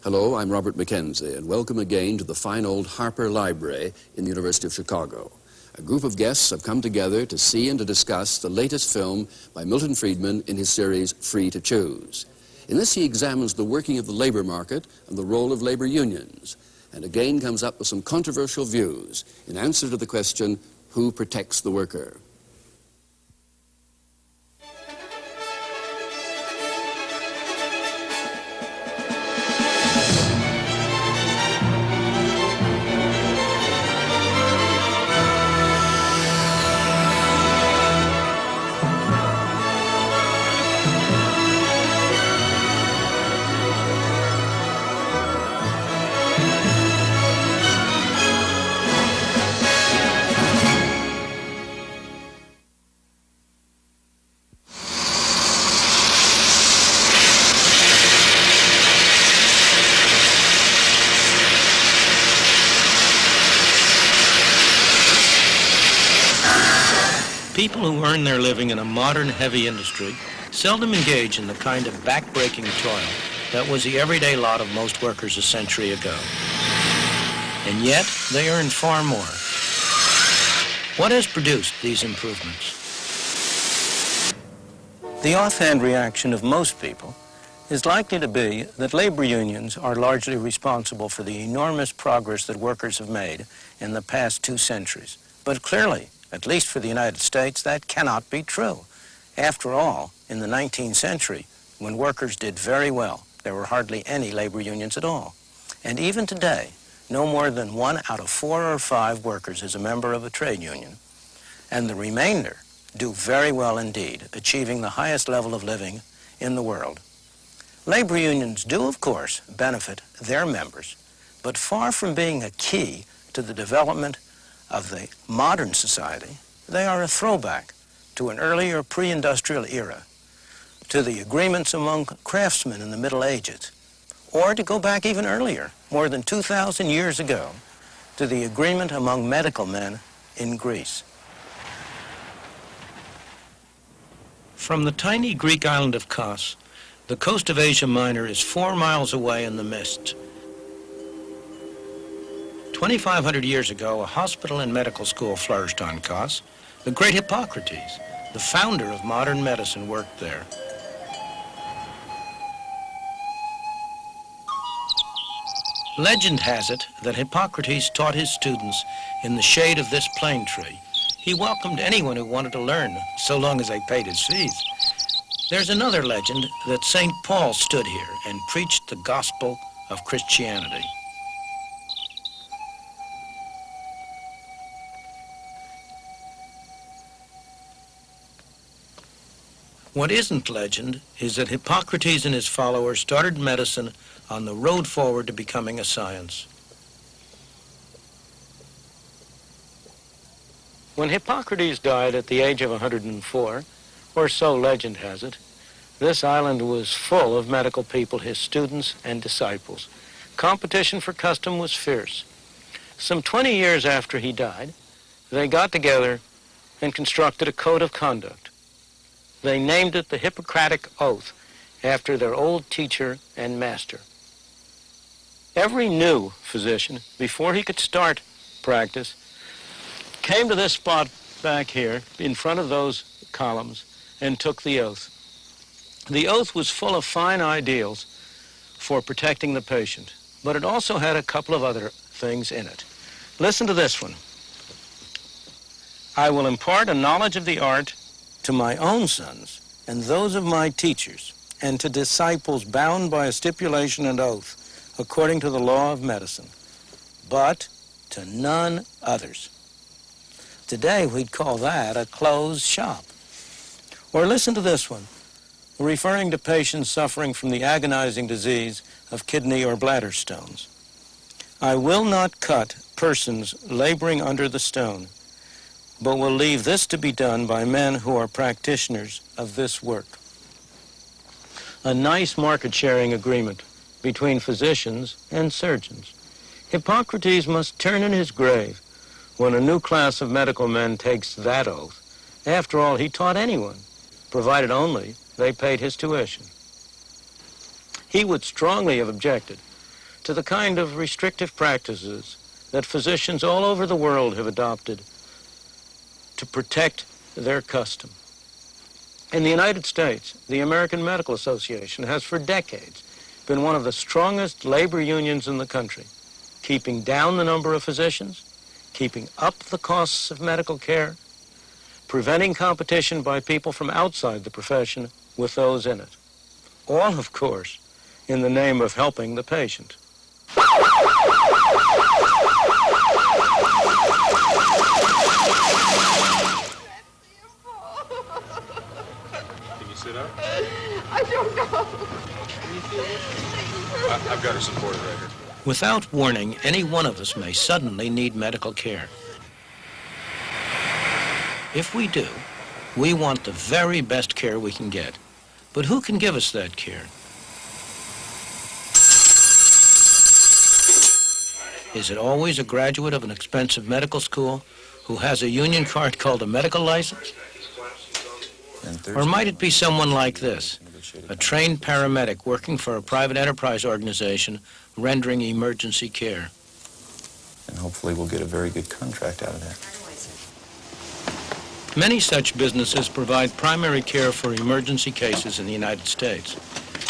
Hello, I'm Robert McKenzie, and welcome again to the fine old Harper Library in the University of Chicago. A group of guests have come together to see and to discuss the latest film by Milton Friedman in his series Free to Choose. In this, he examines the working of the labor market and the role of labor unions, and again comes up with some controversial views in answer to the question, who protects the worker? People who earn their living in a modern heavy industry seldom engage in the kind of back-breaking toil that was the everyday lot of most workers a century ago. And yet, they earn far more. What has produced these improvements? The offhand reaction of most people is likely to be that labor unions are largely responsible for the enormous progress that workers have made in the past 2 centuries. But clearly, at least for the United States, that cannot be true. After all, in the 19th century, when workers did very well, there were hardly any labor unions at all. And even today, no more than 1 out of 4 or 5 workers is a member of a trade union. And the remainder do very well indeed, achieving the highest level of living in the world. Labor unions do, of course, benefit their members, but far from being a key to the development of the modern society, they are a throwback to an earlier pre-industrial era, to the agreements among craftsmen in the Middle Ages, or to go back even earlier, more than 2,000 years ago, to the agreement among medical men in Greece. From the tiny Greek island of Kos, the coast of Asia Minor is 4 miles away in the mist. 2,500 years ago, a hospital and medical school flourished on Kos. The great Hippocrates, the founder of modern medicine, worked there. Legend has it that Hippocrates taught his students in the shade of this plane tree. He welcomed anyone who wanted to learn, so long as they paid his fees. There's another legend that St. Paul stood here and preached the gospel of Christianity. What isn't legend is that Hippocrates and his followers started medicine on the road forward to becoming a science. When Hippocrates died at the age of 104, or so legend has it, this island was full of medical people, his students and disciples. Competition for custom was fierce. Some 20 years after he died, they got together and constructed a code of conduct. They named it the Hippocratic Oath, after their old teacher and master. Every new physician, before he could start practice, came to this spot back here, in front of those columns, and took the oath. The oath was full of fine ideals for protecting the patient, but it also had a couple of other things in it. Listen to this one. I will impart a knowledge of the art to my own sons and those of my teachers, and to disciples bound by a stipulation and oath, according to the law of medicine, but to none others. Today, we'd call that a closed shop. Or listen to this one, referring to patients suffering from the agonizing disease of kidney or bladder stones. I will not cut persons laboring under the stone, but will leave this to be done by men who are practitioners of this work. A nice market-sharing agreement between physicians and surgeons. Hippocrates must turn in his grave when a new class of medical men takes that oath. After all, he taught anyone, provided only they paid his tuition. He would strongly have objected to the kind of restrictive practices that physicians all over the world have adopted to protect their custom. In the United States, the American Medical Association has for decades been one of the strongest labor unions in the country, keeping down the number of physicians, keeping up the costs of medical care, preventing competition by people from outside the profession with those in it. All, of course, in the name of helping the patient. Can you sit up? I don't know. Can you feel it? I've got her supported right here. Without warning, any one of us may suddenly need medical care. If we do, we want the very best care we can get. But who can give us that care? Is it always a graduate of an expensive medical school who has a union card called a medical license? Or might it be someone like this, a trained paramedic working for a private enterprise organization rendering emergency care? And hopefully we'll get a very good contract out of that. Many such businesses provide primary care for emergency cases in the United States.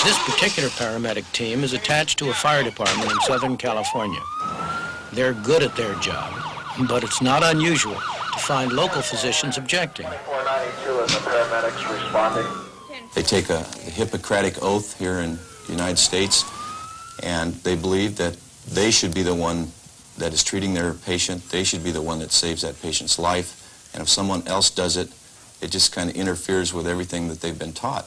This particular paramedic team is attached to a fire department in Southern California. They're good at their job, but it's not unusual to find local physicians objecting. 492 and the paramedics responding. They take a Hippocratic oath here in the United States, and they believe that they should be the one that is treating their patient. They should be the one that saves that patient's life. And if someone else does it, it just kind of interferes with everything that they've been taught.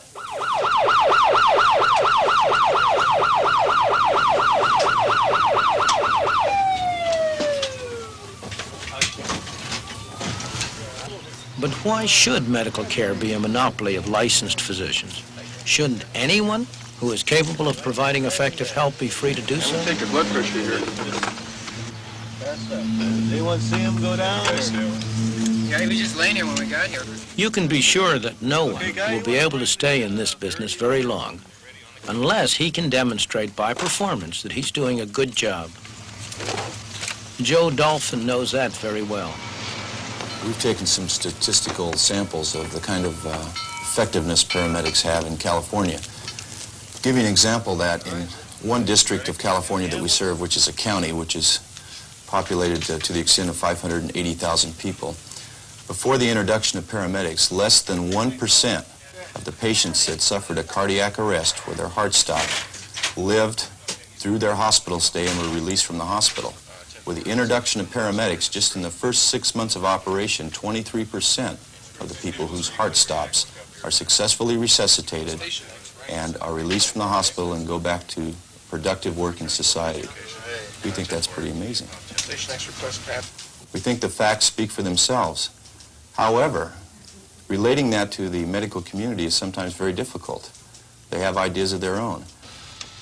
But why should medical care be a monopoly of licensed physicians? Shouldn't anyone who is capable of providing effective help be free to do so? Take your blood pressure here. Anyone see him go down? Yeah, he was just laying here when we got here. You can be sure that no one will be able to stay in this business very long unless he can demonstrate by performance that he's doing a good job. Joe Dolphin knows that very well. We've taken some statistical samples of the kind of effectiveness paramedics have in California. To give you an example of that, in one district of California that we serve, which is a county, which is populated to the extent of 580,000 people, before the introduction of paramedics, less than 1% of the patients that suffered a cardiac arrest where their heart stopped lived through their hospital stay and were released from the hospital. With the introduction of paramedics, just in the first 6 months of operation, 23% of the people whose heart stops are successfully resuscitated and are released from the hospital and go back to productive work in society. We think that's pretty amazing. We think the facts speak for themselves. However, relating that to the medical community is sometimes very difficult. They have ideas of their own.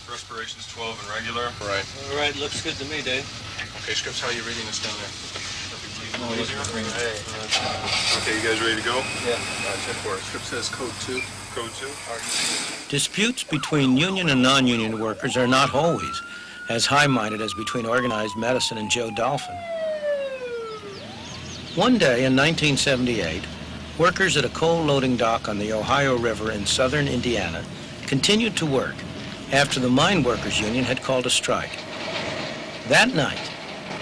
Respiration's 12 and regular. Right. All right, looks good to me, Dave. Okay, Scripps, how are you reading this down there? Okay, you guys ready to go? Yeah. Check for it. Scripps says code 2. Code 2? Disputes between union and non-union workers are not always as high-minded as between organized medicine and Joe Dolphin. One day in 1978, workers at a coal loading dock on the Ohio River in southern Indiana continued to work after the mine workers union had called a strike. That night,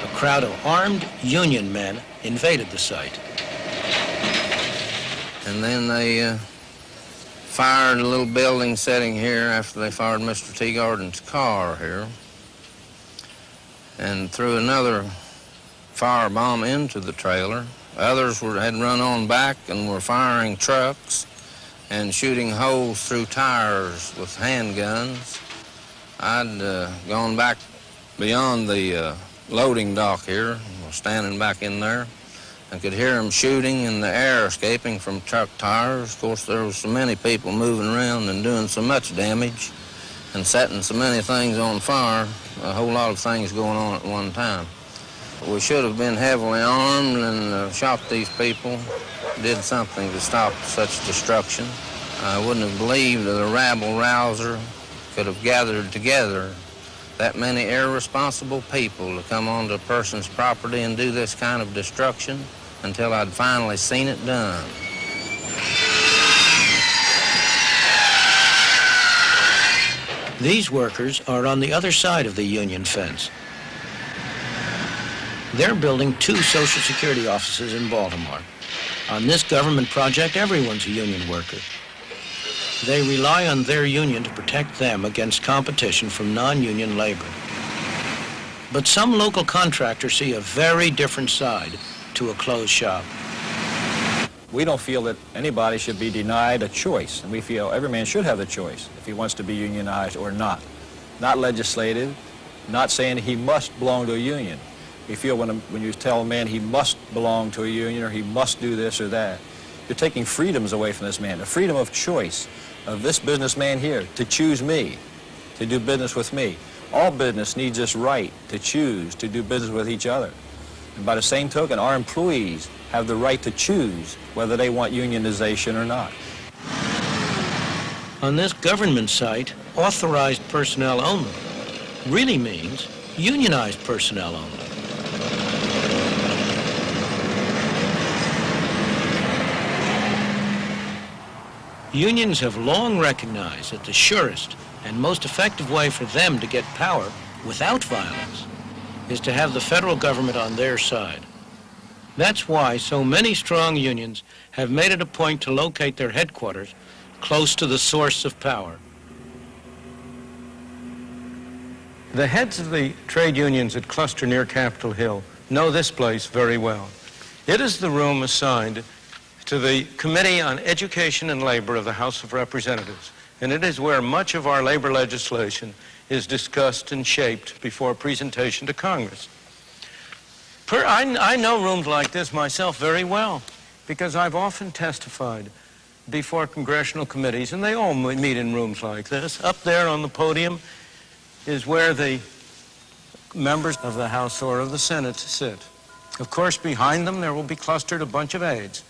a crowd of armed union men invaded the site. And then they fired a little building setting here after they fired Mr. Teagardin's car here, and threw another firebomb into the trailer. Others had run on back and were firing trucks and shooting holes through tires with handguns. I'd gone back beyond the loading dock here, was standing back in there. I could hear them shooting and the air escaping from truck tires. Of course, there was so many people moving around and doing so much damage and setting so many things on fire, a whole lot of things going on at one time. We should have been heavily armed and shot these people, did something to stop such destruction. I wouldn't have believed that a rabble-rouser could have gathered together that many irresponsible people to come onto a person's property and do this kind of destruction until I'd finally seen it done. These workers are on the other side of the union fence. They're building 2 Social Security offices in Baltimore. On this government project, everyone's a union worker. They rely on their union to protect them against competition from non-union labor. But some local contractors see a very different side to a closed shop. We don't feel that anybody should be denied a choice, and we feel every man should have the choice if he wants to be unionized or not. Not legislative, not saying he must belong to a union. We feel when you tell a man he must belong to a union or he must do this or that, you're taking freedoms away from this man, the freedom of choice of this businessman here to choose me, to do business with me. All business needs this right to choose to do business with each other. And by the same token, our employees have the right to choose whether they want unionization or not. On this government site, authorized personnel only really means unionized personnel only. Unions have long recognized that the surest and most effective way for them to get power without violence is to have the federal government on their side. That's why so many strong unions have made it a point to locate their headquarters close to the source of power. The heads of the trade unions that cluster near Capitol Hill know this place very well. It is the room assigned to the Committee on Education and Labor of the House of Representatives, and it is where much of our labor legislation is discussed and shaped before presentation to Congress. I know rooms like this myself very well because I've often testified before congressional committees, and they all meet in rooms like this. Up there on the podium is where the members of the House or of the Senate sit. Of course, behind them there will be clustered a bunch of aides.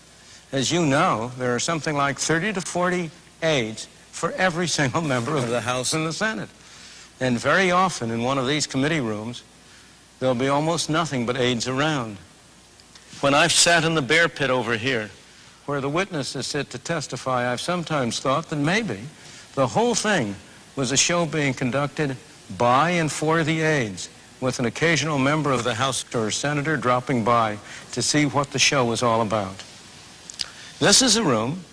As you know, there are something like 30 to 40 aides for every single member of the House and the Senate. And very often in one of these committee rooms, there'll be almost nothing but aides around. When I've sat in the bear pit over here, where the witnesses sit to testify, I've sometimes thought that maybe the whole thing was a show being conducted by and for the aides, with an occasional member of the House or senator dropping by to see what the show was all about. This is a room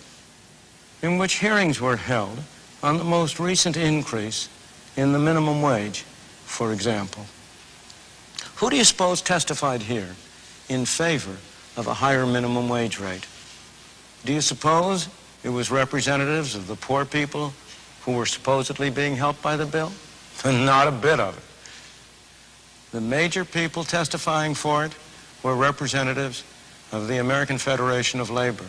in which hearings were held on the most recent increase in the minimum wage, for example. Who do you suppose testified here in favor of a higher minimum wage rate? Do you suppose it was representatives of the poor people who were supposedly being helped by the bill? Not a bit of it. The major people testifying for it were representatives of the American Federation of Labor,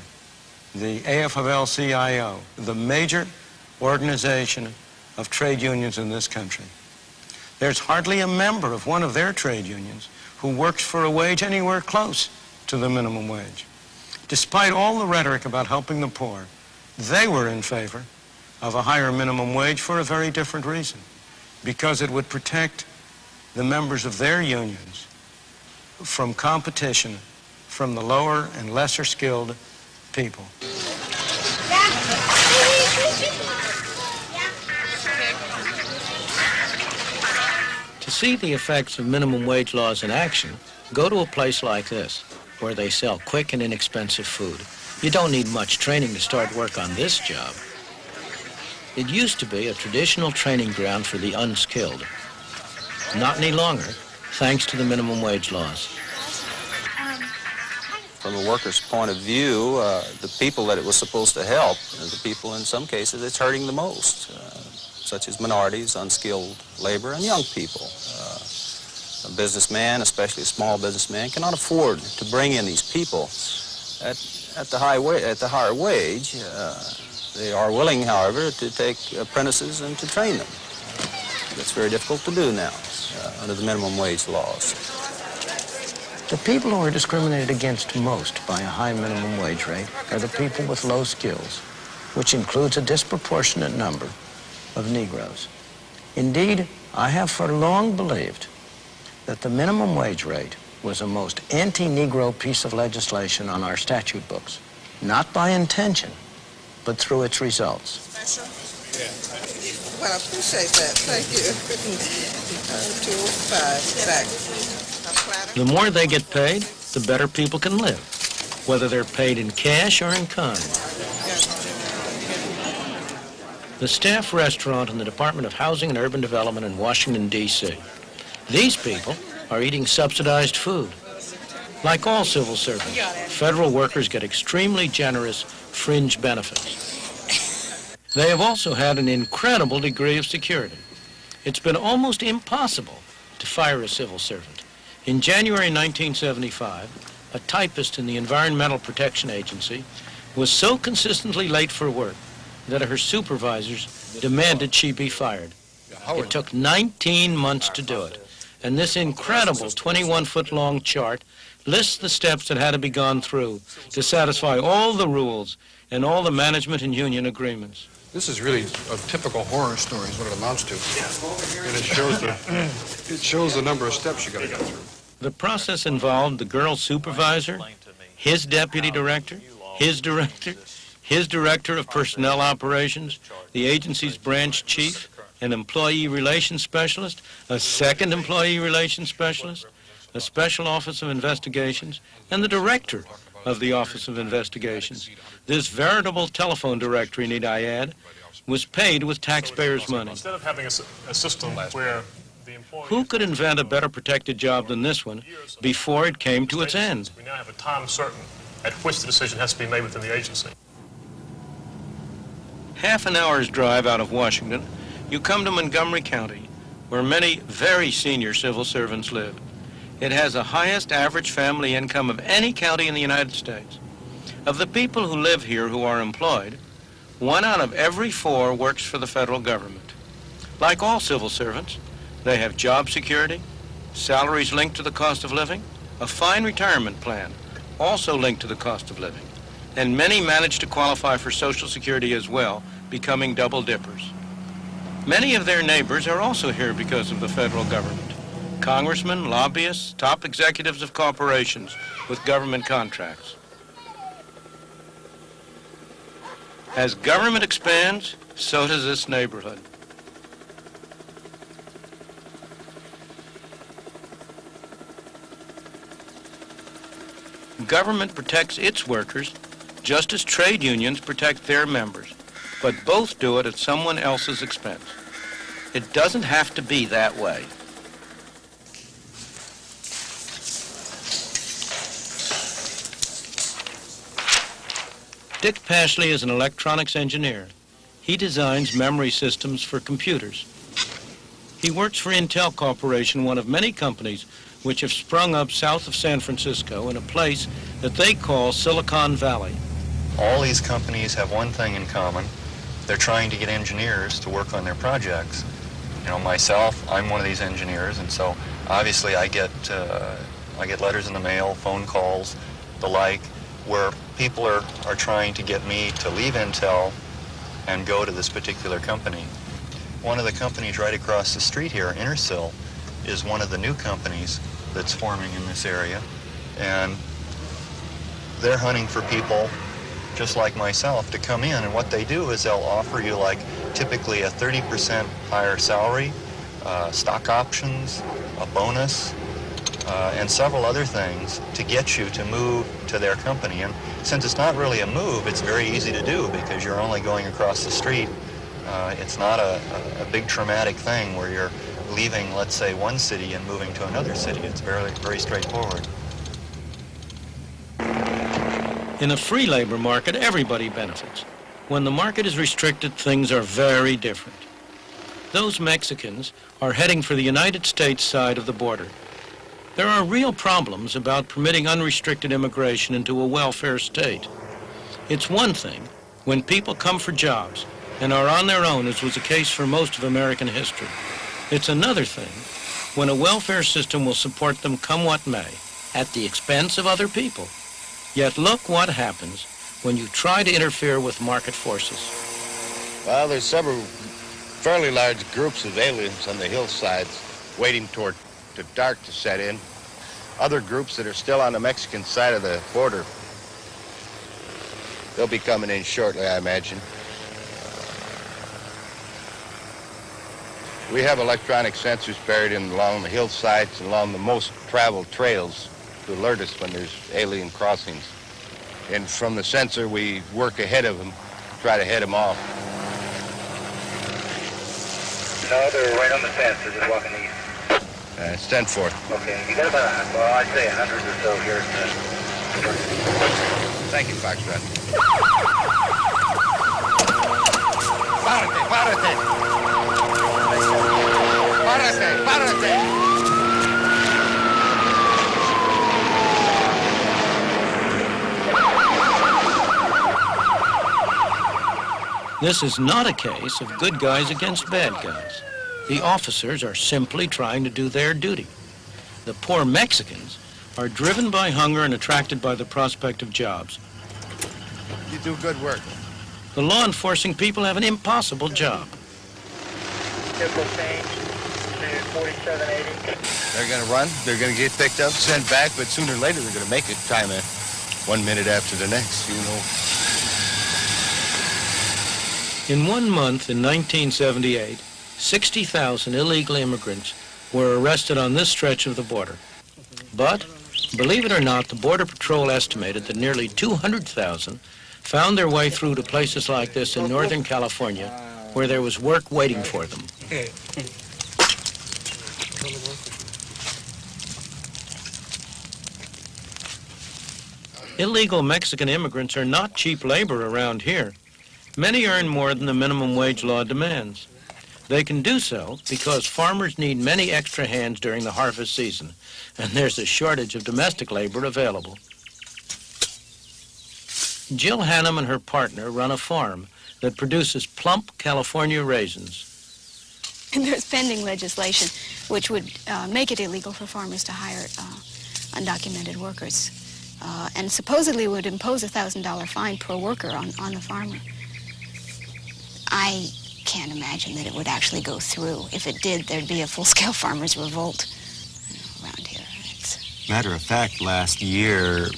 the AFL-CIO, the major organization of trade unions in this country. There's hardly a member of one of their trade unions who works for a wage anywhere close to the minimum wage. Despite all the rhetoric about helping the poor, they were in favor of a higher minimum wage for a very different reason, because it would protect the members of their unions from competition from the lower and lesser skilled people. To see the effects of minimum wage laws in action, go to a place like this, where they sell quick and inexpensive food. You don't need much training to start work on this job. It used to be a traditional training ground for the unskilled. Not any longer, thanks to the minimum wage laws. From a worker's point of view, the people that it was supposed to help are the people, in some cases, it's hurting the most, such as minorities, unskilled labor, and young people. A businessman, especially a small businessman, cannot afford to bring in these people at the higher wage. They are willing, however, to take apprentices and to train them. That's very difficult to do now under the minimum wage laws. The people who are discriminated against most by a high minimum wage rate are the people with low skills, which includes a disproportionate number of Negroes. Indeed, I have for long believed that the minimum wage rate was a most anti-Negro piece of legislation on our statute books, not by intention, but through its results. Well, I appreciate that. Thank you. 205, The more they get paid, the better people can live, whether they're paid in cash or in kind. The staff restaurant in the Department of Housing and Urban Development in Washington, D.C. These people are eating subsidized food. Like all civil servants, federal workers get extremely generous fringe benefits. They have also had an incredible degree of security. It's been almost impossible to fire a civil servant. In January 1975, a typist in the Environmental Protection Agency was so consistently late for work that her supervisors demanded she be fired. It took 19 months to do it, and this incredible 21-foot-long chart lists the steps that had to be gone through to satisfy all the rules and all the management and union agreements. This is really a typical horror story is what it amounts to. And it shows the number of steps you got to go through. The process involved the girl's supervisor, his deputy director, his director of personnel operations, the agency's branch chief, an employee relations specialist, a second employee relations specialist, a special office of investigations, and the director of the Office of Investigations. This veritable telephone directory, need I add, was paid with taxpayers' money. Instead of having a system where the employee... Who could invent a better protected job than this one before it came to its end? We now have a time certain at which the decision has to be made within the agency. Half an hour's drive out of Washington, you come to Montgomery County, where many very senior civil servants live. It has the highest average family income of any county in the United States. Of the people who live here who are employed, 1 out of every 4 works for the federal government. Like all civil servants, they have job security, salaries linked to the cost of living, a fine retirement plan, also linked to the cost of living, and many manage to qualify for Social Security as well, becoming double dippers. Many of their neighbors are also here because of the federal government. Congressmen, lobbyists, top executives of corporations with government contracts. As government expands, so does this neighborhood. Government protects its workers just as trade unions protect their members, but both do it at someone else's expense. It doesn't have to be that way. Dick Pashley is an electronics engineer. He designs memory systems for computers. He works for Intel Corporation, one of many companies which have sprung up south of San Francisco in a place that they call Silicon Valley. All these companies have one thing in common. They're trying to get engineers to work on their projects. You know, myself, I'm one of these engineers, and so obviously I get letters in the mail, phone calls, the like, where people are trying to get me to leave Intel and go to this particular company. One of the companies right across the street here, Intersil, is one of the new companies that's forming in this area, and they're hunting for people just like myself to come in, and what they do is they'll offer you like typically a 30% higher salary, stock options, a bonus, and several other things to get you to move to their company. And since it's not really a move, it's very easy to do because you're only going across the street. It's not a big traumatic thing where you're leaving, let's say, one city and moving to another city. It's very, very straightforward. In a free labor market, everybody benefits. When the market is restricted, things are very different. Those Mexicans are heading for the United States side of the border. There are real problems about permitting unrestricted immigration into a welfare state. It's one thing when people come for jobs and are on their own, as was the case for most of American history. It's another thing when a welfare system will support them come what may, at the expense of other people. Yet look what happens when you try to interfere with market forces. Well, there's several fairly large groups of aliens on the hillsides waiting toward the dark to set in. Other groups that are still on the Mexican side of the border. They'll be coming in shortly, I imagine. We have electronic sensors buried along the hillsides and along the most traveled trails to alert us when there's alien crossings. And from the sensor, we work ahead of them, try to head them off. No, they're right on the fence. They're just walking east. It's 10-4. Okay, you got about, well, I'd say 100 or so here. Thank you, Foxtrot. Párate, párate. Párate, párate. This is not a case of good guys against bad guys. The officers are simply trying to do their duty. The poor Mexicans are driven by hunger and attracted by the prospect of jobs. You do good work. The law enforcing people have an impossible job. Vehicle change to 4780. They're going to run, they're going to get picked up, sent back, but sooner or later they're going to make it. Time 1 minute after the next, you know. In 1 month in 1978, 60,000 illegal immigrants were arrested on this stretch of the border. But, believe it or not, the Border Patrol estimated that nearly 200,000 found their way through to places like this in Northern California, where there was work waiting for them. Illegal Mexican immigrants are not cheap labor around here. Many earn more than the minimum wage law demands. They can do so because farmers need many extra hands during the harvest season, and there's a shortage of domestic labor available. Jill Hannum and her partner run a farm that produces plump California raisins. And there's pending legislation which would make it illegal for farmers to hire undocumented workers, and supposedly would impose a $1,000 fine per worker on the farmer. I can't imagine that it would actually go through. If it did, there'd be a full-scale farmers' revolt around here. Matter of fact, last year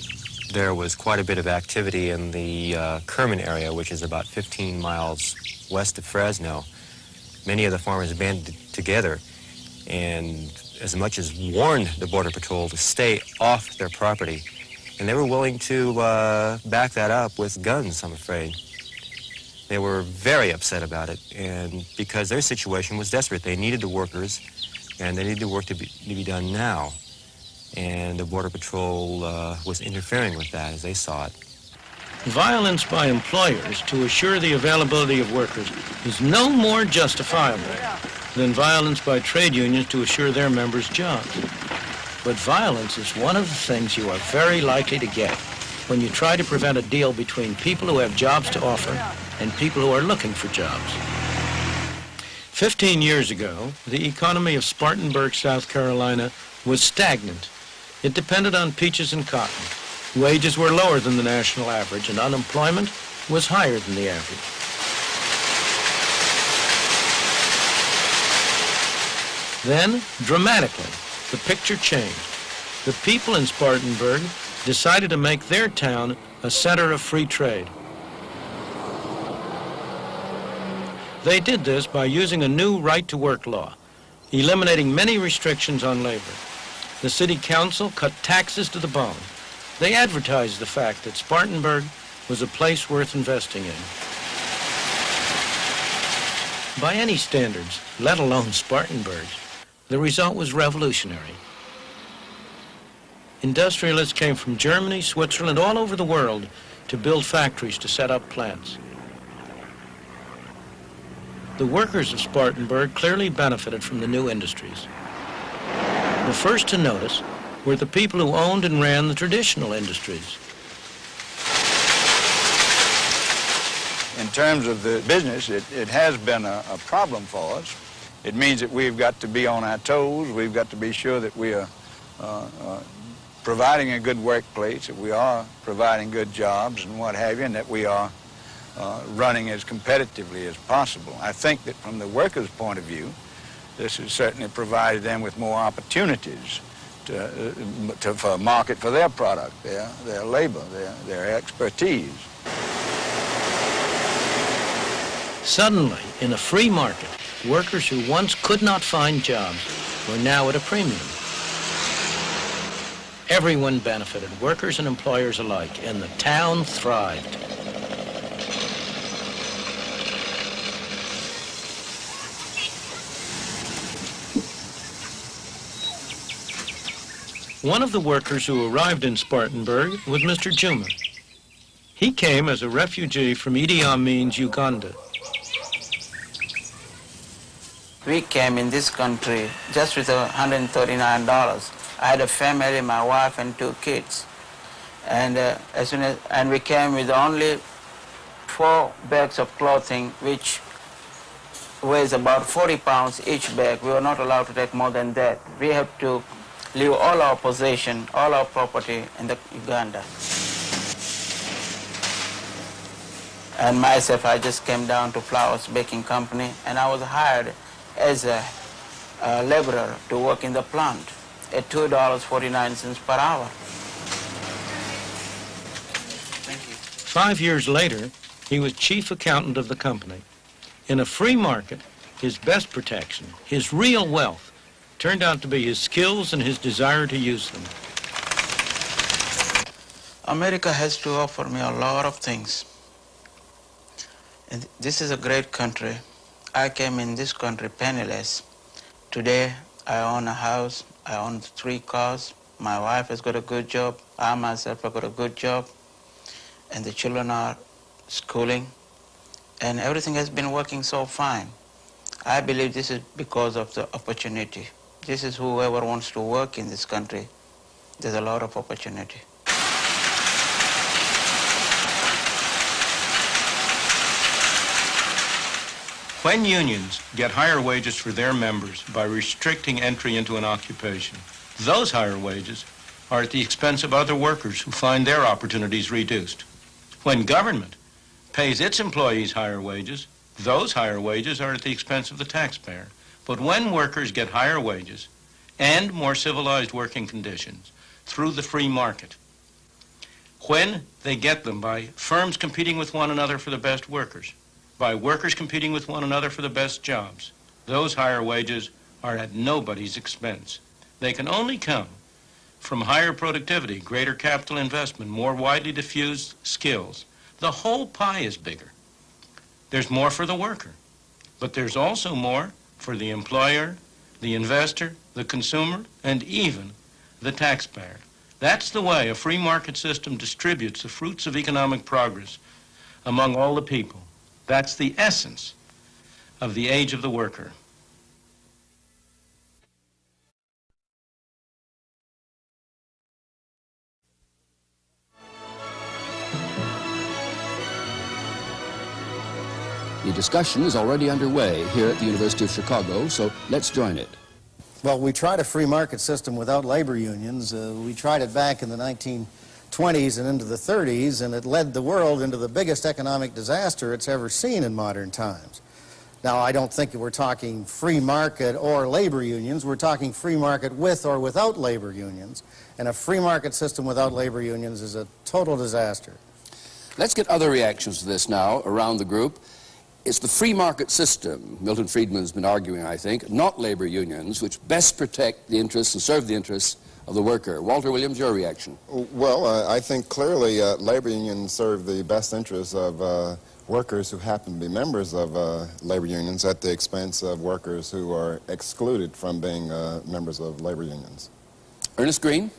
there was quite a bit of activity in the Kerman area, which is about 15 miles west of Fresno. Many of the farmers banded together and as much as warned the Border Patrol to stay off their property. And they were willing to back that up with guns, I'm afraid. They were very upset about it, and because their situation was desperate. They needed the workers, and they needed the work to be done now. And the Border Patrol was interfering with that as they saw it. Violence by employers to assure the availability of workers is no more justifiable than violence by trade unions to assure their members jobs. But violence is one of the things you are very likely to get when you try to prevent a deal between people who have jobs to offer and people who are looking for jobs. 15 years ago, the economy of Spartanburg, South Carolina was stagnant. It depended on peaches and cotton. Wages were lower than the national average, and unemployment was higher than the average. Then, dramatically, the picture changed. The people in Spartanburg decided to make their town a center of free trade. They did this by using a new right-to-work law, eliminating many restrictions on labor. The city council cut taxes to the bone. They advertised the fact that Spartanburg was a place worth investing in. By any standards, let alone Spartanburg's, the result was revolutionary. Industrialists came from Germany, Switzerland, all over the world to build factories, to set up plants. The workers of Spartanburg clearly benefited from the new industries. The first to notice were the people who owned and ran the traditional industries. In terms of the business, it has been a problem for us. It means that we've got to be on our toes. We've got to be sure that we are providing a good workplace, that we are providing good jobs and what have you, and that we are running as competitively as possible. I think that from the workers' point of view, this has certainly provided them with more opportunities to market for their product, their labor, their expertise. Suddenly, in a free market, workers who once could not find jobs were now at a premium. Everyone benefited, workers and employers alike, and the town thrived. One of the workers who arrived in Spartanburg was Mr. Juma. He came as a refugee from Idi Amin's Uganda. We came in this country just with $139. I had a family, my wife and 2 kids. And we came with only 4 bags of clothing, which weighs about 40 pounds each bag. We were not allowed to take more than that. We had to leave all our possession, all our property in Uganda. And myself, I just came down to Flowers Baking Company, and I was hired as a laborer to work in the plant at $2.49 per hour. Thank you. 5 years later, he was chief accountant of the company. In a free market, his best protection, his real wealth, turned out to be his skills and his desire to use them. America has to offer me a lot of things. And this is a great country. I came in this country penniless. Today, I own a house, I own 3 cars, my wife has got a good job, I myself have got a good job, and the children are schooling, and everything has been working so fine. I believe this is because of the opportunity. This is whoever wants to work in this country, there's a lot of opportunity. When unions get higher wages for their members by restricting entry into an occupation, those higher wages are at the expense of other workers who find their opportunities reduced. When government pays its employees higher wages, those higher wages are at the expense of the taxpayer. But when workers get higher wages and more civilized working conditions through the free market, when they get them by firms competing with one another for the best workers, by workers competing with one another for the best jobs, those higher wages are at nobody's expense. They can only come from higher productivity, greater capital investment, more widely diffused skills. The whole pie is bigger. There's more for the worker, but there's also more for the employer, the investor, the consumer, and even the taxpayer. That's the way a free market system distributes the fruits of economic progress among all the people. That's the essence of the age of the worker. The discussion is already underway here at the University of Chicago, so let's join it. Well, we tried a free market system without labor unions. We tried it back in the 1920s and into the 30s, and it led the world into the biggest economic disaster it's ever seen in modern times. Now, I don't think we're talking free market or labor unions. We're talking free market with or without labor unions. And a free market system without labor unions is a total disaster. Let's get other reactions to this now around the group. It's the free market system, Milton Friedman's been arguing, I think, not labor unions, which best protect the interests and serve the interests of the worker. Walter Williams, your reaction? Well, I think clearly labor unions serve the best interests of workers who happen to be members of labor unions at the expense of workers who are excluded from being members of labor unions. Ernest Green?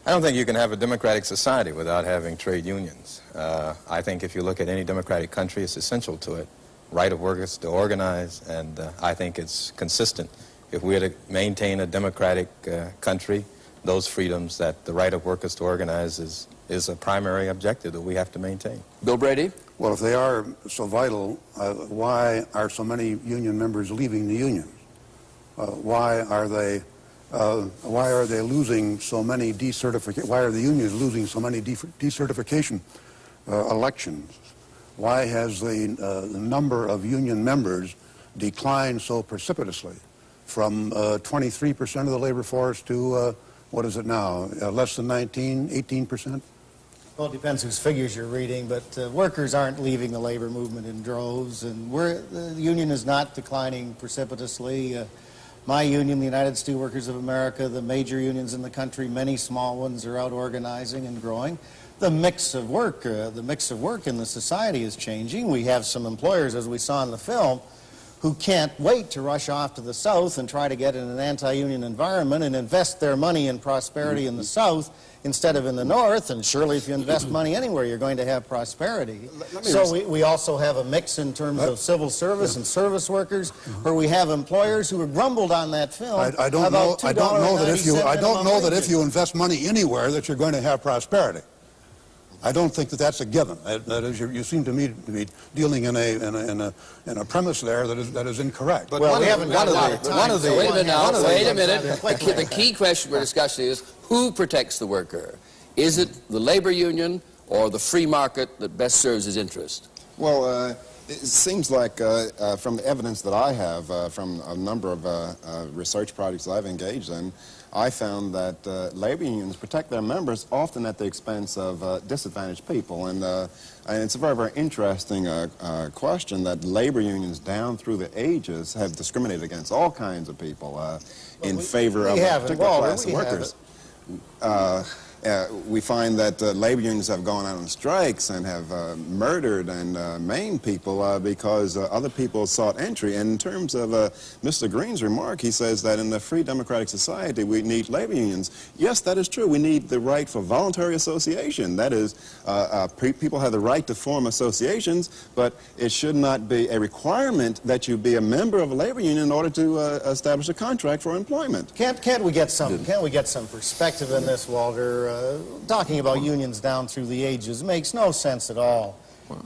I don't think you can have a democratic society without having trade unions. I think if you look at any democratic country, it's essential to it. Right of workers to organize, and I think it's consistent. If we're to maintain a democratic country, those freedoms, that the right of workers to organize is a primary objective that we have to maintain. Bill Brady? Well, if they are so vital, why are so many union members leaving the union? Why are they losing so many decertification? Why are the unions losing so many decertification elections? Why has the number of union members declined so precipitously from 23% of the labor force to, what is it now, less than 19, 18%? Well, it depends whose figures you're reading, but workers aren't leaving the labor movement in droves, and the union is not declining precipitously. My union, the United Steelworkers of America, the major unions in the country, many small ones are out organizing and growing. The mix of work in the society is changing. We have some employers, as we saw in the film, who can't wait to rush off to the South and try to get in an anti-union environment and invest their money in prosperity in the South instead of in the North. And surely if you invest money anywhere, you're going to have prosperity. So we also have a mix in terms of civil service and service workers, where we have employers who have grumbled on that film. I don't know that if you invest money anywhere that you're going to have prosperity. I don't think that that's a given. That is, you seem to me to be dealing in a premise there that is incorrect. But well, we haven't got a lot of time. Wait a minute now. Wait a minute. The key question we're discussing is who protects the worker? Is it the labor union or the free market that best serves his interest? Well, it seems like from the evidence that I have from a number of research projects that I've engaged in, I found that labor unions protect their members often at the expense of disadvantaged people. And it's a very, very interesting question that labor unions down through the ages have discriminated against all kinds of people in favor of a particular class of workers. We find that labor unions have gone out on strikes and have murdered and maimed people because other people sought entry. And in terms of Mr. Green's remark, he says that in a free democratic society we need labor unions. Yes, that is true. We need the right for voluntary association. That is, people have the right to form associations, but it should not be a requirement that you be a member of a labor union in order to establish a contract for employment. Can't we get some perspective in this, Walter? Talking about unions down through the ages makes no sense at all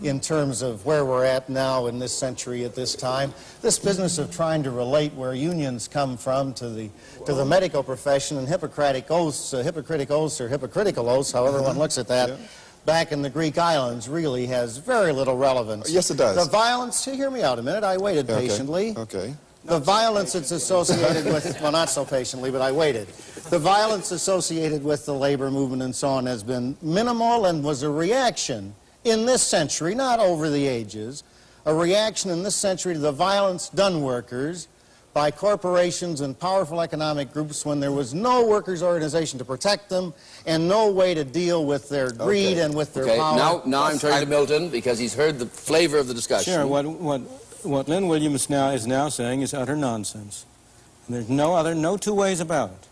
in terms of where we're at now in this century at this time. This business of trying to relate where unions come from to the medical profession and Hippocratic oaths, or hypocritical oaths, however one looks at that, back in the Greek islands really has very little relevance. Yes, it does. The violence, hear me out a minute, I waited patiently. Okay. The violence that's associated with, well, not so patiently, but I waited. The violence associated with the labor movement and so on has been minimal and was a reaction in this century, not over the ages, a reaction in this century to the violence done workers by corporations and powerful economic groups when there was no workers' organization to protect them and no way to deal with their greed and with their power. Now I'm turning to Milton because he's heard the flavor of the discussion. Sure. What Lynn Williams is now saying is utter nonsense. And there's no two ways about it.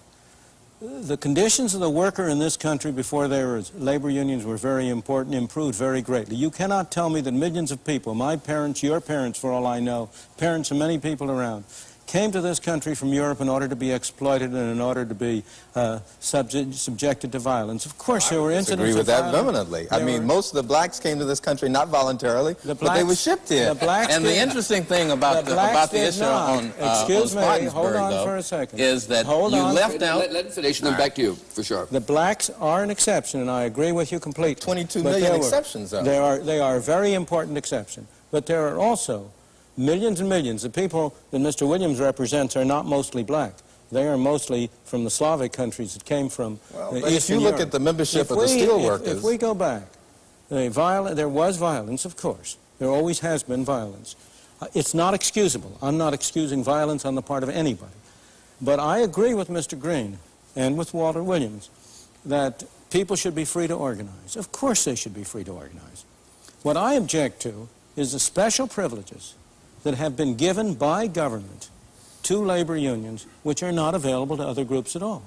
The conditions of the worker in this country before there was labor unions were very important, improved very greatly. You cannot tell me that millions of people, my parents, your parents for all I know, parents of many people around, came to this country from Europe in order to be exploited and in order to be subjected to violence. Of course, there were incidents of violence. I agree with that vehemently. I mean, most of the blacks came to this country not voluntarily, but they were shipped here. And the interesting thing about the issue on Spartansburg, is that you left out... Let me finish and then back to you, for sure. The blacks are an exception, and I agree with you completely. 22 million exceptions, though. They are a very important exception. But there are also millions and millions. The people that Mr. Williams represents are not mostly black. They are mostly from the Slavic countries that came from But if you look at the membership of the steelworkers... If we go back, there was violence, of course. There always has been violence. It's not excusable. I'm not excusing violence on the part of anybody. But I agree with Mr. Green and with Walter Williams that people should be free to organize. Of course they should be free to organize. What I object to is the special privileges that have been given by government to labor unions, which are not available to other groups at all.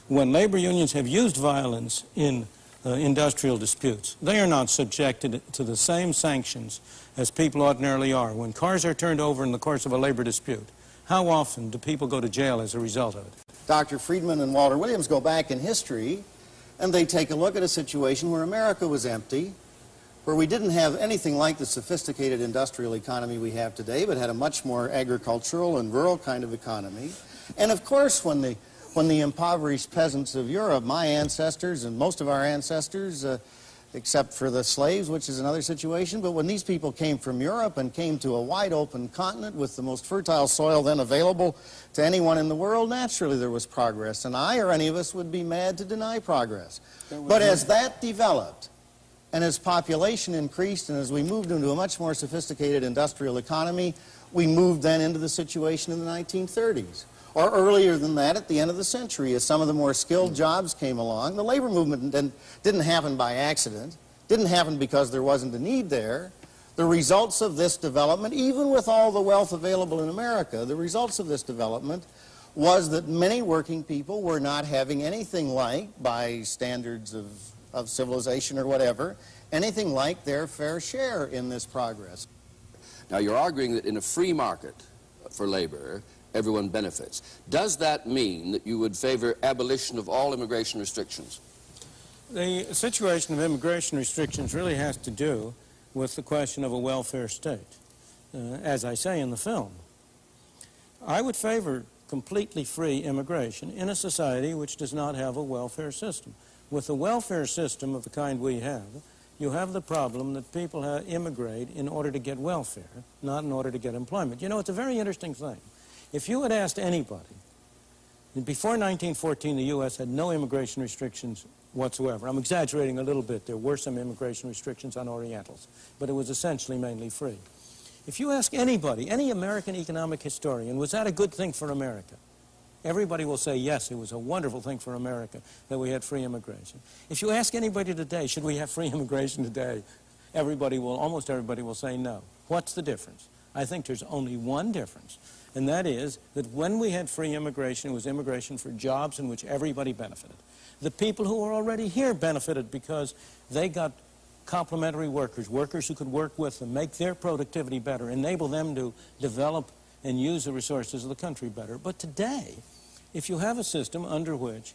When labor unions have used violence in industrial disputes, they are not subjected to the same sanctions as people ordinarily are. When cars are turned over in the course of a labor dispute, how often do people go to jail as a result of it? Dr. Friedman and Walter Williams go back in history and they take a look at a situation where America was empty, where we didn't have anything like the sophisticated industrial economy we have today, but had a much more agricultural and rural kind of economy. And of course, when the impoverished peasants of Europe, my ancestors and most of our ancestors, except for the slaves, which is another situation. But when these people came from Europe and came to a wide open continent with the most fertile soil then available to anyone in the world, naturally there was progress. And I or any of us would be mad to deny progress. But as that developed, and as population increased, and as we moved into a much more sophisticated industrial economy, we moved then into the situation in the 1930s. Or earlier than that, at the end of the century, as some of the more skilled jobs came along. The labor movement didn't happen by accident, didn't happen because there wasn't a need there. The results of this development, even with all the wealth available in America, the results of this development was that many working people were not having anything like, by standards of civilization or whatever, anything like their fair share in this progress. Now, you're arguing that in a free market for labor, everyone benefits. Does that mean that you would favor abolition of all immigration restrictions? The situation of immigration restrictions really has to do with the question of a welfare state, as I say in the film. I would favor completely free immigration in a society which does not have a welfare system. With a welfare system of the kind we have, you have the problem that people immigrate in order to get welfare, not in order to get employment. You know, it's a very interesting thing. If you had asked anybody, before 1914 the U.S. had no immigration restrictions whatsoever. I'm exaggerating a little bit. There were some immigration restrictions on Orientals, but it was essentially mainly free. If you ask anybody, any American economic historian, was that a good thing for America? Everybody will say, yes, it was a wonderful thing for America that we had free immigration. If you ask anybody today, should we have free immigration today? Almost everybody will say no. What's the difference? I think there's only one difference, and that is that when we had free immigration, it was immigration for jobs in which everybody benefited. The people who were already here benefited because they got complementary workers, workers who could work with them, make their productivity better, enable them to develop and use the resources of the country better. But today, if you have a system under which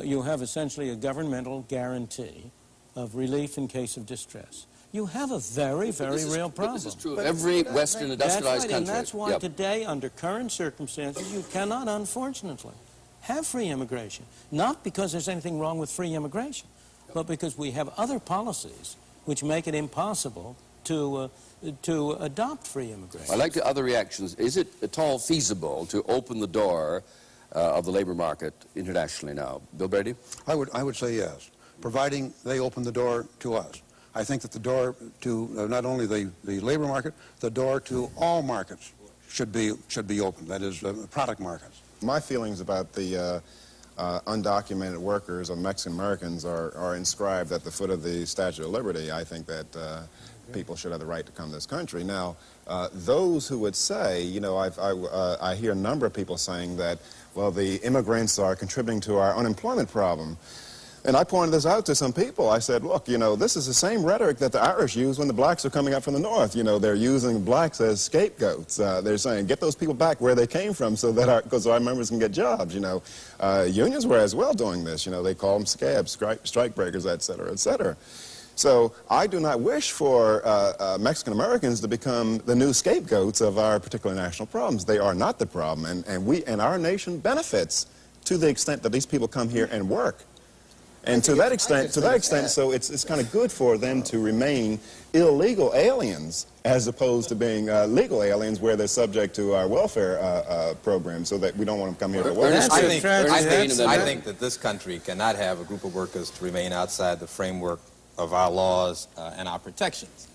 you have essentially a governmental guarantee of relief in case of distress, you have a very, very real problem. This is true of every Western industrialized country. And that's why today, under current circumstances, you cannot, unfortunately, have free immigration. Not because there's anything wrong with free immigration, but because we have other policies which make it impossible to adopt free immigration. I'd like the other reactions. Is it at all feasible to open the door of the labor market internationally now? Bill Brady? I would say yes, providing they open the door to us. I think that the door to not only the labor market, the door to all markets should be open, that is, product markets. My feelings about the undocumented workers or Mexican Americans are inscribed at the foot of the Statue of Liberty. I think that people should have the right to come to this country. Now, those who would say, you know, I hear a number of people saying that, well, the immigrants are contributing to our unemployment problem. And I pointed this out to some people. I said, look, you know, this is the same rhetoric that the Irish use when the blacks are coming up from the north. You know, they're using blacks as scapegoats. They're saying, get those people back where they came from so that because our members can get jobs, you know. Unions were as well doing this. You know, they call them scabs, strike breakers, et cetera, et cetera. So I do not wish for Mexican Americans to become the new scapegoats of our particular national problems. They are not the problem, and our nation benefits to the extent that these people come here and work. And to that extent, so it's kind of good for them to remain illegal aliens as opposed to being legal aliens where they're subject to our welfare program, so that we don't want them to come here to work. I think that this country cannot have a group of workers to remain outside the framework of our laws and our protections.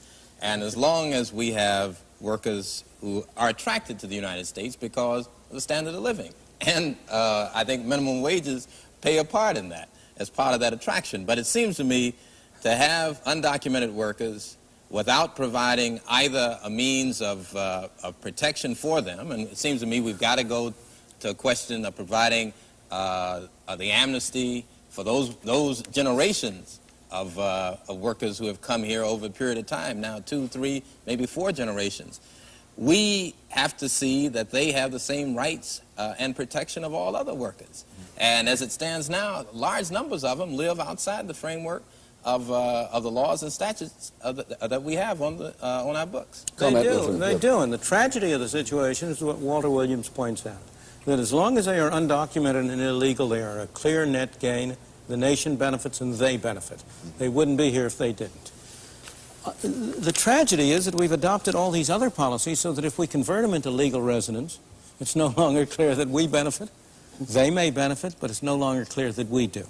And as long as we have workers who are attracted to the United States because of the standard of living, and I think minimum wages play a part in that, as part of that attraction. But it seems to me to have undocumented workers without providing either a means of protection for them, and it seems to me we've got to go to a question of providing the amnesty for those generations of workers who have come here over a period of time, now 2, 3, maybe 4 generations. We have to see that they have the same rights and protection of all other workers. And as it stands now, large numbers of them live outside the framework of the laws and statutes that we have on our books. They do, and the tragedy of the situation is what Walter Williams points out, that as long as they are undocumented and illegal, they are a clear net gain The nation benefits and they benefit. They wouldn't be here if they didn't. The tragedy is that we've adopted all these other policies so that if we convert them into legal residents, it's no longer clear that we benefit. They may benefit, but it's no longer clear that we do.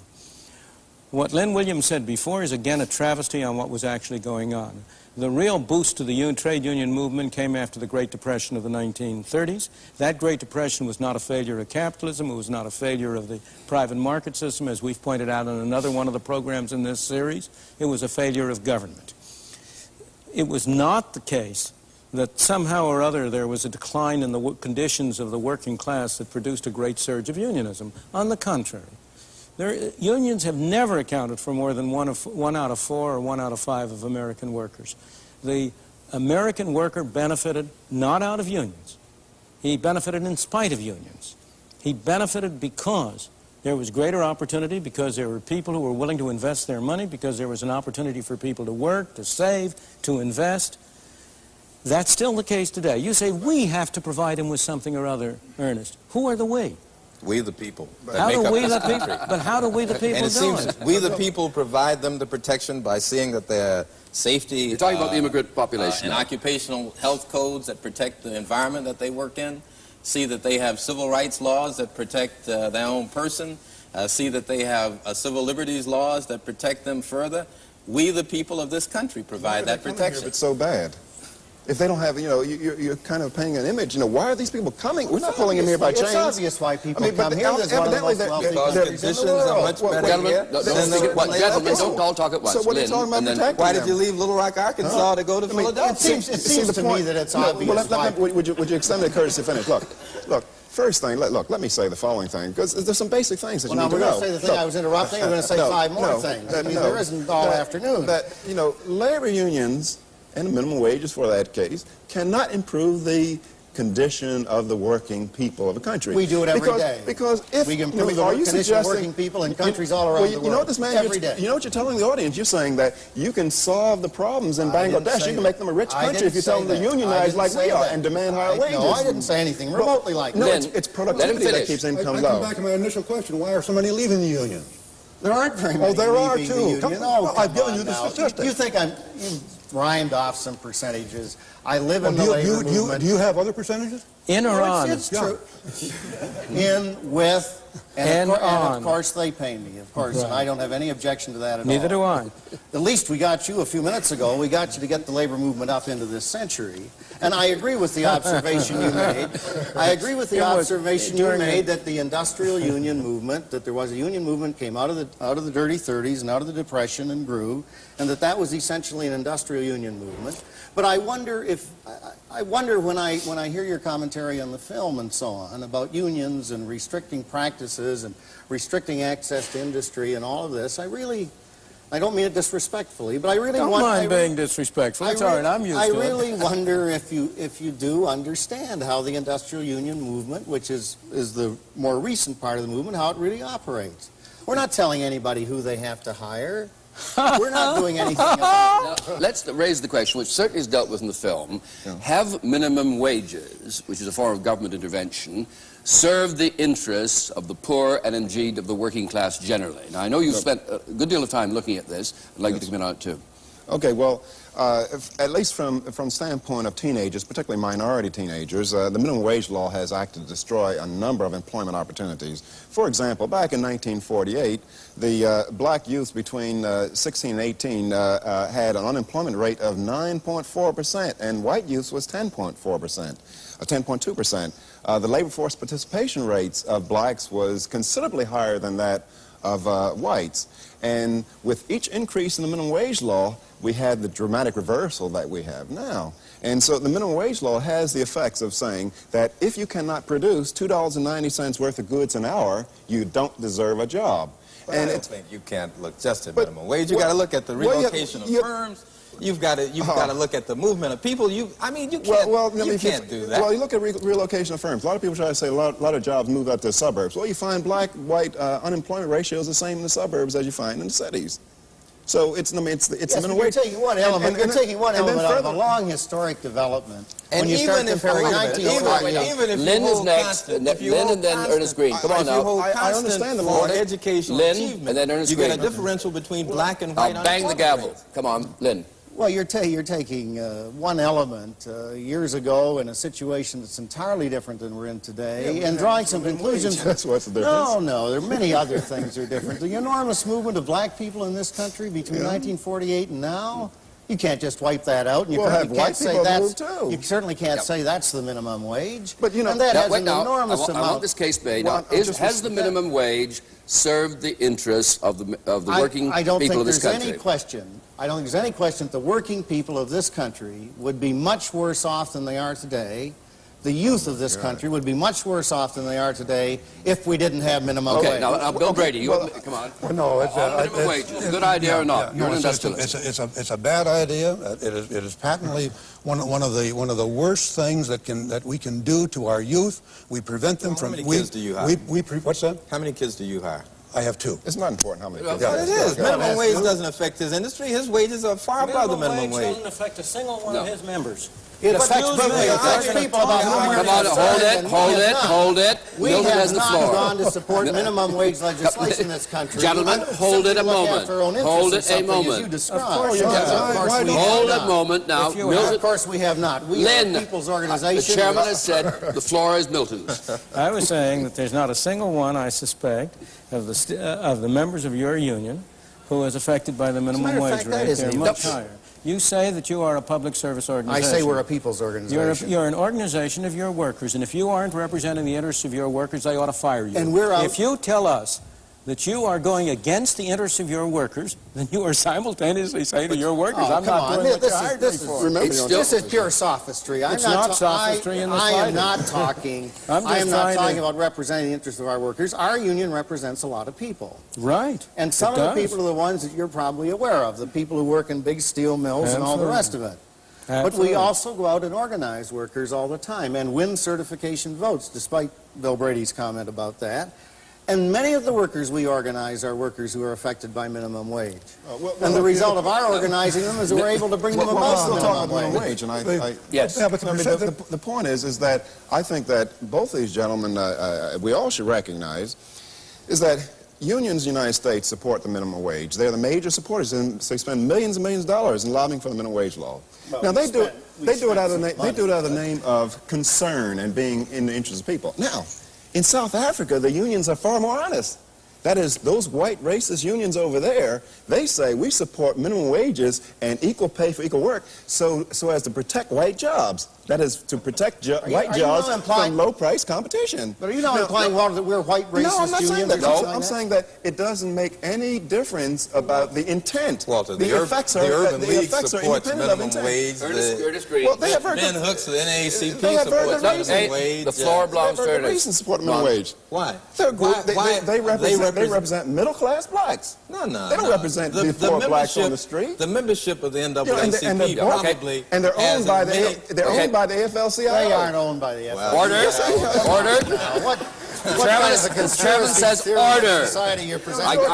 What Lynn Williams said before is again a travesty on what was actually going on. The real boost to the trade union movement came after the Great Depression of the 1930s. That Great Depression was not a failure of capitalism. It was not a failure of the private market system, as we've pointed out in another one of the programs in this series. It was a failure of government. It was not the case that somehow or other there was a decline in the conditions of the working class that produced a great surge of unionism. On the contrary, unions have never accounted for more than one out of 4 or 1 out of 5 of American workers. The American worker benefited not out of unions. He benefited in spite of unions. He benefited because there was greater opportunity, because there were people who were willing to invest their money, because there was an opportunity for people to work, to save, to invest. That's still the case today. You say, we have to provide him with something or other, Ernest. Who are the we? We the people. How do we the people? But how do we the people And it do seems it? we the people provide them the protection by seeing that their safety... You're talking about the immigrant population. And occupational health codes that protect the environment that they work in. See that they have civil rights laws that protect their own person. See that they have civil liberties laws that protect them further. We the people of this country provide that protection. It's so bad. If they don't have, you're kind of painting an image. Why are these people coming? We're not pulling them here by chains. It's obvious why people come here. There's one of the most wealthy countries in the world. Gentlemen, don't all talk at once. So what are you talking about protecting Why did you leave Little Rock, Arkansas to go to Philadelphia? It seems to me that it's obvious. Would you extend the courtesy to finish? Look. First thing, let me say the following thing, because there's some basic things that you need to know. We're going to say the thing I was interrupting, we're going to say 5 more things. I mean, there isn't all afternoon. That, labor unions and minimum wages for that case cannot improve the condition of the working people of a country. We do it every day. Because if we can improve the condition of working people in countries all around the world. You know what this man, every day. You know what you're telling the audience? You're saying that you can solve the problems in Bangladesh. You can make them a rich country if you tell them to unionize like we are and demand higher wages. No, I didn't say anything remotely like that. No, it's productivity that keeps income low. I come back to my initial question. Why are so many leaving the union? There aren't very many. Oh, there are leaving too. the union. I've given you the statistics. You think you rhymed off some percentages. I live in the labor movement. Do you have other percentages? In or on? It's true. In, with, and of course they pay me, of course, and I don't have any objection to that at all. Neither do I. At least we got you a few minutes ago. We got you to get the labor movement up into this century. And I agree with the observation you made. I agree with the observation you made that the industrial union movement, that there was a union movement, came out of the dirty 30s and out of the Depression and grew, and that was essentially an industrial union movement. But I wonder when I hear your commentary on the film and so on about unions and restricting practices and restricting access to industry and all of this, I don't mean it disrespectfly, but I really don't mind being disrespectful. It's all right, I'm used to it. I really wonder if you do understand how the industrial union movement, which is the more recent part of the movement, how it really operates. We're not telling anybody who they have to hire. We're not doing anything about it. Now, let's raise the question, which certainly is dealt with in the film. Yeah. Have minimum wages, which is a form of government intervention, served the interests of the poor and indeed of the working class generally? Now, I know you've spent a good deal of time looking at this. I'd like you to come in on it, too. Okay, well, at least from the standpoint of teenagers, particularly minority teenagers, the minimum wage law has acted to destroy a number of employment opportunities. For example, back in 1948, the black youth between 16 and 18 had an unemployment rate of 9.4%, and white youth was 10.4%, 10.2%. The labor force participation rates of blacks was considerably higher than that of whites. And with each increase in the minimum wage law, we had the dramatic reversal that we have now. And so the minimum wage law has the effects of saying that if you cannot produce $2.90 worth of goods an hour, you don't deserve a job. But I don't think you can't look just at minimum wage. You got to look at the relocation of firms. You've got to look at the movement of people. You can't do that. Well, you look at relocation of firms. A lot of people try to say a lot of jobs move out to the suburbs. Well, you find black-white unemployment ratio is the same in the suburbs as you find in the cities. So it's the minimum wage. You're taking one element. You're taking one element out of a long historic development. And when you start comparing 1948, Lynn is next. Lynn and then Ernest Green. Come on now. I understand the law. Educational Lynn and then Ernest you Green. get a differential between black and white. I'll bang the gavel. Come on, Lynn. Well, you're taking one element years ago in a situation that's entirely different than we're in today, and drawing some conclusions. That's what's the difference. No, there are many other things that are different. The enormous movement of black people in this country between 1948 and now, you can't just wipe that out. And you can't say that's. You certainly can't say that's the minimum wage. But you know, and that has an enormous amount. I want this case made. Now, has the minimum wage served the interests of the working people of this country? I don't think there's any question that the working people of this country would be much worse off than they are today. The youth of this country would be much worse off than they are today if we didn't have minimum wage. Okay, now Bill Brady, come on. Well, no, it's minimum wage is a good idea or not? You're an industrialist. It's a bad idea. It is patently one of the worst things that we can do to our youth. We prevent them from. How many kids do you hire? What's that? How many kids do you hire? I have 2. It's not important how many kids. It is. Minimum wage doesn't affect his industry. His wages are far above the minimum wage. Doesn't affect a single one of his members. It affects people about Come on, hold it. We have not gone to support minimum wage legislation in this country. Gentlemen, hold it a moment. Hold it a moment. Hold it a moment now. Of course we have not. We are a people's organization. The chairman has said the floor is Milton's. I was saying that there's not a single one, I suspect, of the members of your union who is affected by the minimum wage rate. They're much higher. You say that you are a public service organization. I say we're a people's organization. You're an organization of your workers, and if you aren't representing the interests of your workers, they ought to fire you. And we're out. If you tell us that you are going against the interests of your workers, then you are simultaneously saying to your workers, I'm not doing what you hired me for. This is pure sophistry. It's not sophistry in the I slightest. am not talking. I am not talking about representing the interests of our workers. Our union represents a lot of people. Right. And some of the people are the ones that you're probably aware of, the people who work in big steel mills and all the rest of it. But we also go out and organize workers all the time and win certification votes, despite Bill Brady's comment about that. And many of the workers we organize are workers who are affected by minimum wage. And the result of our organizing them is that we're able to bring them above minimum wage. Yes. Yeah, but the point is that I think that both these gentlemen, we all should recognize, is that unions in the United States support the minimum wage. They're the major supporters, and they spend millions and millions of dollars in lobbying for the minimum wage law. Now, they do it out of the name of concern and being in the interests of people. Now, in South Africa, the unions are far more honest. That is, those white racist unions over there, they say we support minimum wages and equal pay for equal work so as to protect white jobs. That is, to protect white jobs from low-price competition. But are you not implying that we're white racist unions? No, I'm not saying that. No, I'm saying that it doesn't make any difference about the intent. Walter, the effects are independent of intent. Wage, Ernest Green. Well, they have Ben Hooks of the NAACP supports minimum wage. The floor belongs to Ernest. Reasons support minimum wage. Why? They represent middle-class blacks. No. They don't represent the poor blacks on the street. The membership of the NAACP probably and they're owned by the AFL-CIO. They aren't owned by the AFL-CIO. Order. What Chairman says order. Society you're presenting?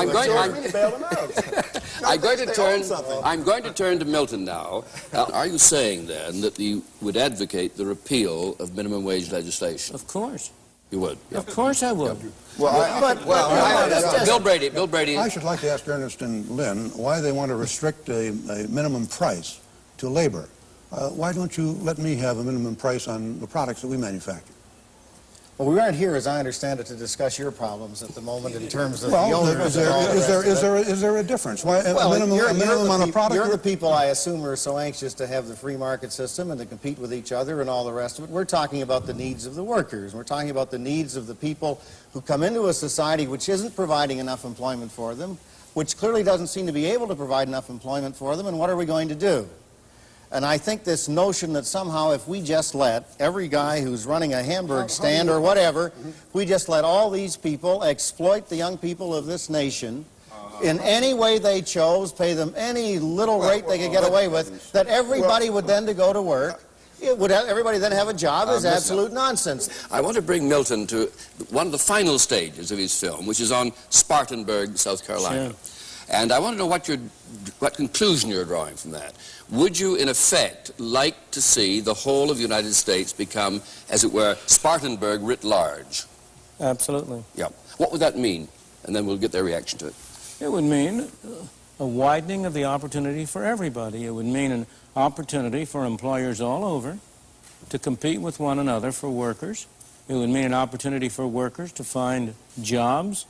I'm going to turn to Milton now. Are you saying then that you would advocate the repeal of minimum wage legislation? Of course. You would? Of course I would. Bill Brady. I should like to ask Ernest and Lynn why they want to restrict a minimum price to labor. Why don't you let me have a minimum price on the products that we manufacture? Well, we aren't here, as I understand it, to discuss your problems at the moment in terms of the owners. Is there a difference? Why a minimum on a product? You're the people, I assume, are so anxious to have the free market system and to compete with each other and all the rest of it. We're talking about the needs of the workers. We're talking about the needs of the people who come into a society which isn't providing enough employment for them, which clearly doesn't seem to be able to provide enough employment for them, and what are we going to do? And I think this notion that somehow if we just let every guy who's running a hamburger stand or whatever, we just let all these people exploit the young people of this nation in any way they chose, pay them any little rate they could get away with, that everybody would then to go to work, everybody then have a job is absolute nonsense. I want to bring Milton to one of the final stages of his film, which is on Spartanburg, South Carolina. And I want to know what conclusion you're drawing from that. Would you, in effect, like to see the whole of the United States become, as it were, Spartanburg writ large? Absolutely. Yeah. What would that mean? And then we'll get their reaction to it. It would mean a widening of the opportunity for everybody. It would mean an opportunity for employers all over to compete with one another for workers. It would mean an opportunity for workers to find jobs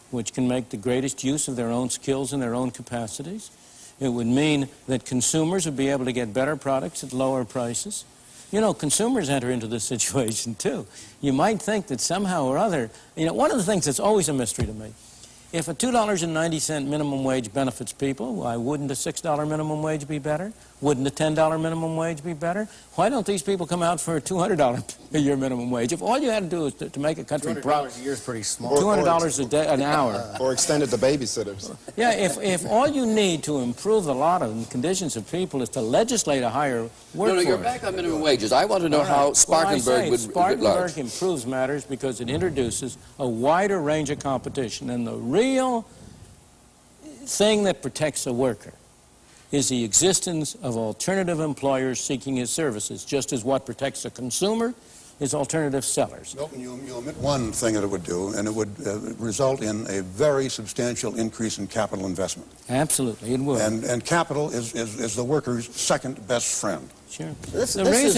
which can make the greatest use of their own skills and their own capacities. It would mean that consumers would be able to get better products at lower prices. You know, consumers enter into this situation too. You might think that somehow or other, you know, one of the things that's always a mystery to me, if a $2.90 minimum wage benefits people, why wouldn't a $6 minimum wage be better? Wouldn't a $10 minimum wage be better? Why don't these people come out for a $200 a year minimum wage? If all you had to do is to make a country $200 a year is pretty small. $200 a day, an hour. Or extended to babysitters. Yeah, if all you need to improve the lot of conditions of people is to legislate a higher workforce. No, you're back on minimum wages. I want to know how Spartanburg would Spartanburg improves matters because it introduces a wider range of competition. And the real thing that protects a worker is the existence of alternative employers seeking his services, just as what protects a consumer is alternative sellers. Milton, you omit one thing that it would do, and it would result in a very substantial increase in capital investment. Absolutely, it would. And capital is the worker's second best friend. Sure. This is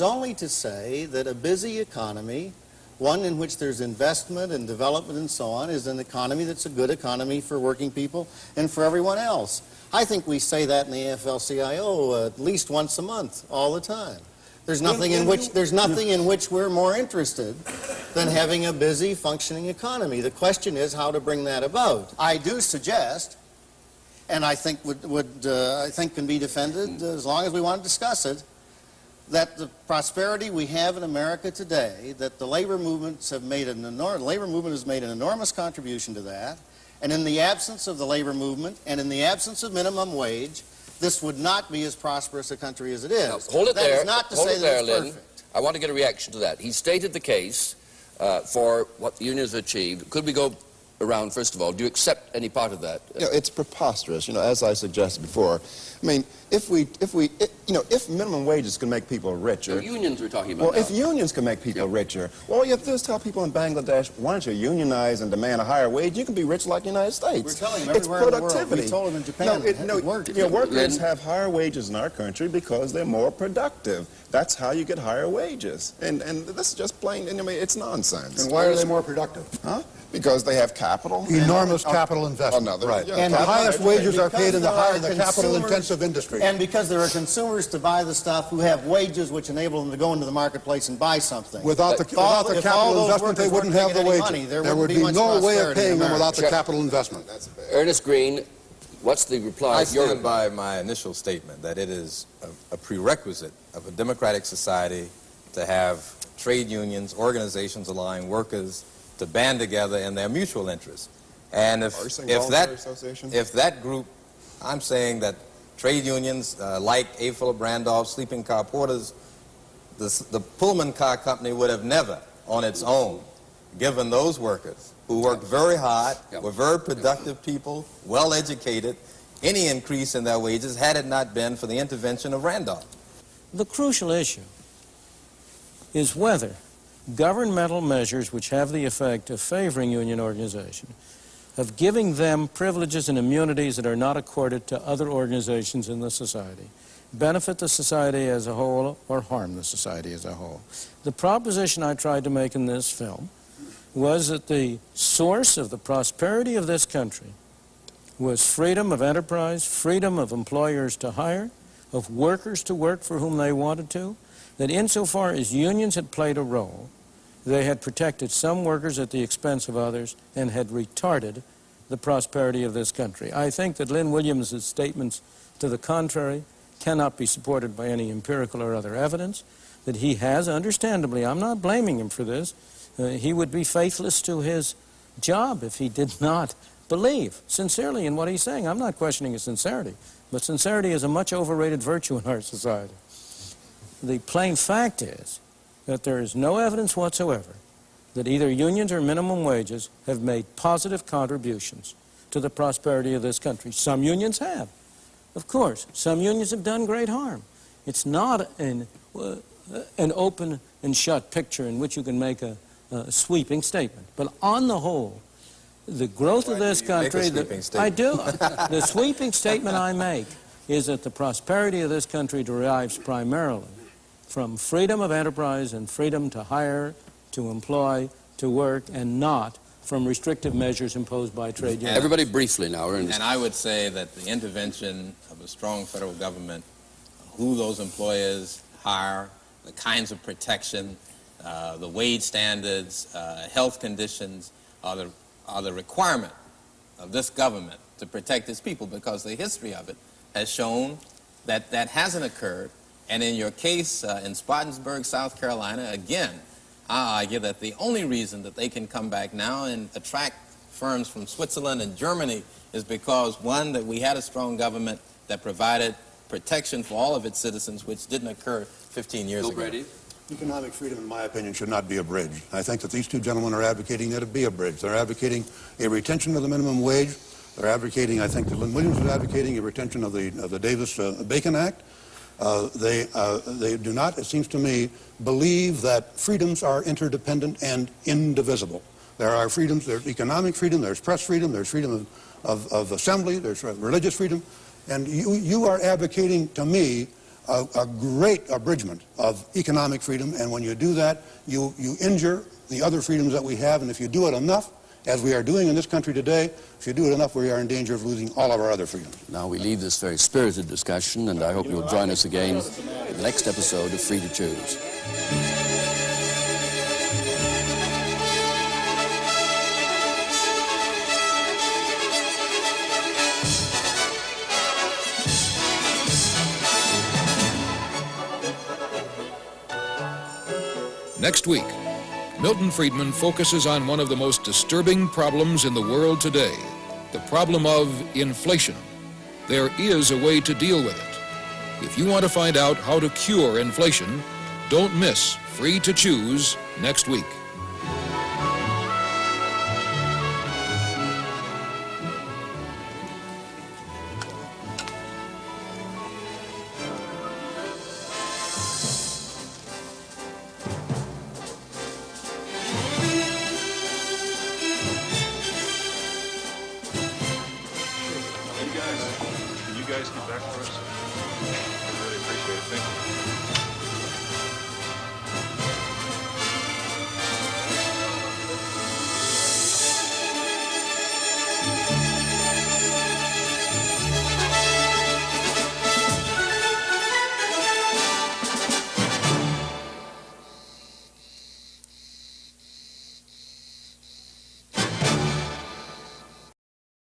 only to say that a busy economy, one in which there's investment and development and so on, is an economy that's a good economy for working people and for everyone else. I think we say that in the AFL-CIO at least once a month, all the time. There's nothing in which we're more interested than having a busy, functioning economy. The question is how to bring that about. I do suggest, and I think can be defended as long as we want to discuss it, that the prosperity we have in America today, that the labor movements have made labor movement has made an enormous contribution to that, and in the absence of the labor movement and in the absence of minimum wage, this would not be as prosperous a country as it is. Now, hold it there. That is not to say that it's perfect. I want to get a reaction to that. He stated the case for what the unions have achieved. Could we go around, first of all? Do you accept any part of that? You know, it's preposterous, you know, as I suggested before. I mean, if minimum wages can make people richer... The unions we're talking about Well, if unions can make people richer, well, all you have to do is tell people in Bangladesh, why don't you unionize and demand a higher wage? You can be rich like the United States. We're telling them everywhere in the world. We told them in Japan workers have higher wages in our country because they're more productive. That's how you get higher wages. And this is just plain, I mean, it's nonsense. And why are they more productive? Huh? Because they have capital. Enormous capital investment. Right. Yeah, and the highest wages are paid in the capital-intensive industry. And because there are consumers to buy the stuff who have wages which enable them to go into the marketplace and buy something. Without the capital investment, they wouldn't have the wages. There would be no way of paying them without the capital investment. Ernest Green, what's the reply? I stand by my initial statement that it is a prerequisite of a democratic society to have trade unions, organizations allowing workers to band together in their mutual interests. And if that group, I'm saying that trade unions like A. Philip Randolph, sleeping car porters, the Pullman car company would have never, on its own, given those workers who worked very hard, were very productive people, well educated, any increase in their wages had it not been for the intervention of Randolph. The crucial issue is whether governmental measures which have the effect of favoring union organization, of giving them privileges and immunities that are not accorded to other organizations in the society, benefit the society as a whole or harm the society as a whole. The proposition I tried to make in this film was that the source of the prosperity of this country was freedom of enterprise, freedom of employers to hire, of workers to work for whom they wanted to, that insofar as unions had played a role, they had protected some workers at the expense of others and had retarded the prosperity of this country. I think that Lynn Williams' statements to the contrary cannot be supported by any empirical or other evidence, that he has, understandably, I'm not blaming him for this, he would be faithless to his job if he did not believe sincerely in what he's saying. I'm not questioning his sincerity, but sincerity is a much overrated virtue in our society. The plain fact is that there is no evidence whatsoever that either unions or minimum wages have made positive contributions to the prosperity of this country. Some unions have, of course. Some unions have done great harm. It's not an open and shut picture in which you can make a sweeping statement. But on the whole, the growth of this country, the sweeping statement I make is that the prosperity of this country derives primarily from freedom of enterprise and freedom to hire, to employ, to work, and not from restrictive measures imposed by trade unions. Everybody briefly now. And I would say that the intervention of a strong federal government, who those employers hire, the kinds of protection, the wage standards, health conditions are the requirement of this government to protect its people, because the history of it has shown that that hasn't occurred. And in your case in Spartanburg, South Carolina, again, I argue that the only reason that they can come back now and attract firms from Switzerland and Germany is because, one, that we had a strong government that provided protection for all of its citizens, which didn't occur 15 years ago. Brady. Economic freedom, in my opinion, should not be a bridge. I think that these two gentlemen are advocating that it be a bridge. They're advocating a retention of the minimum wage. They're advocating, I think that Lynn Williams is advocating a retention of the Davis-Bacon Act. They do not, it seems to me, believe that freedoms are interdependent and indivisible. There are freedoms, there's economic freedom, there's press freedom, there's freedom of assembly, there's religious freedom, and you are advocating, to me, a great abridgment of economic freedom, and when you do that, you injure the other freedoms that we have, and if you do it enough, as we are doing in this country today, if you do it enough, we are in danger of losing all of our other freedoms. Now we leave this very spirited discussion, and I hope you'll join us again in the next episode of Free to Choose. Next week, Milton Friedman focuses on one of the most disturbing problems in the world today, the problem of inflation. There is a way to deal with it. If you want to find out how to cure inflation, don't miss Free to Choose next week.